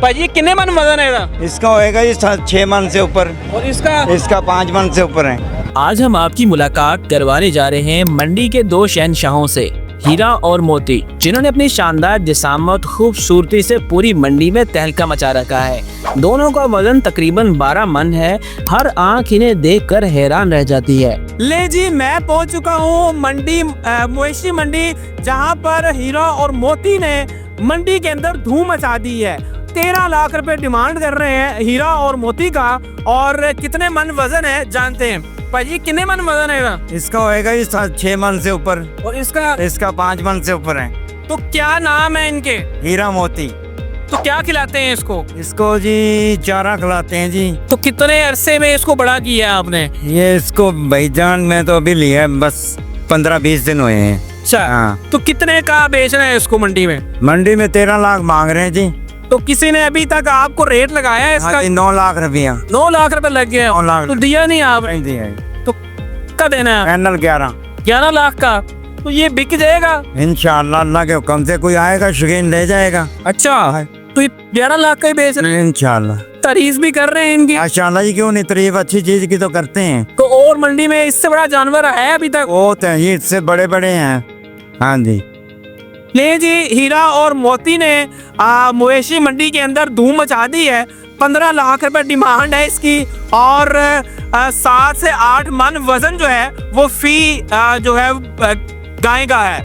भाजी कितने मन वजन है इसका होएगा जी 6 मन से ऊपर, और इसका? इसका 5 मन से ऊपर है। आज हम आपकी मुलाकात करवाने जा रहे हैं मंडी के दो शहंशाहों से, हीरा और मोती, जिन्होंने अपनी शानदार जिसामत खूबसूरती से पूरी मंडी में तहलका मचा रखा है। दोनों का वजन तकरीबन 12 मन है। हर आंख इन्हें देखकर हैरान रह जाती है। ले जी, मैं पहुंच चुका हूं मंडी, मवेशी मंडी, जहां पर हीरा और मोती ने मंडी के अंदर धूम मचा दी है। 13 लाख रुपए डिमांड कर रहे हैं हीरा और मोती का। और कितने मन वजन है जानते हैं। भाजी कितने मन वजन है? इसका होएगा जी 6 मन से ऊपर, और इसका? इसका 5 मन से ऊपर है। तो क्या नाम है इनके? हीरा मोती। तो क्या खिलाते हैं इसको? इसको जी चारा खिलाते हैं जी। तो कितने अरसे में इसको बड़ा किया आपने? ये इसको भाईजान में तो अभी लिया है, बस 15-20 दिन हुए हैं। अच्छा, हाँ। तो कितने का बेच रहे हैं इसको मंडी में? मंडी में 13 लाख मांग रहे हैं जी। तो किसी ने अभी तक आपको रेट लगाया है इसका? 9 लाख रुपया। 9 लाख रुपए लग गए। 9 लाख तो दिया नहीं आप? नहीं दिया है। तो क्या देना है? फाइनल 11 लाख का। तो ये बिक जाएगा इंशाअल्लाह, अल्लाह के हुक्म से कोई आएगा शौकीन ले जाएगा। अच्छा, तो ये 11 लाख का ही बेच रहे हैं? इंशाअल्लाह। तारीफ भी कर रहे हैं इनकी। माशाअल्लाह जी, क्यों नहीं, तारीफ अच्छी चीज की तो करते हैं। तो और मंडी में इससे बड़ा जानवर है अभी तक? वो तो ये इससे बड़े बड़े हैं। हाँ जी। ले जी, हीरा और मोती ने मवेशी मंडी के अंदर धूम मचा दी है। 15 लाख रुपए डिमांड है इसकी। और 7 से 8 मन वजन जो है वो फी जो है गाय का है।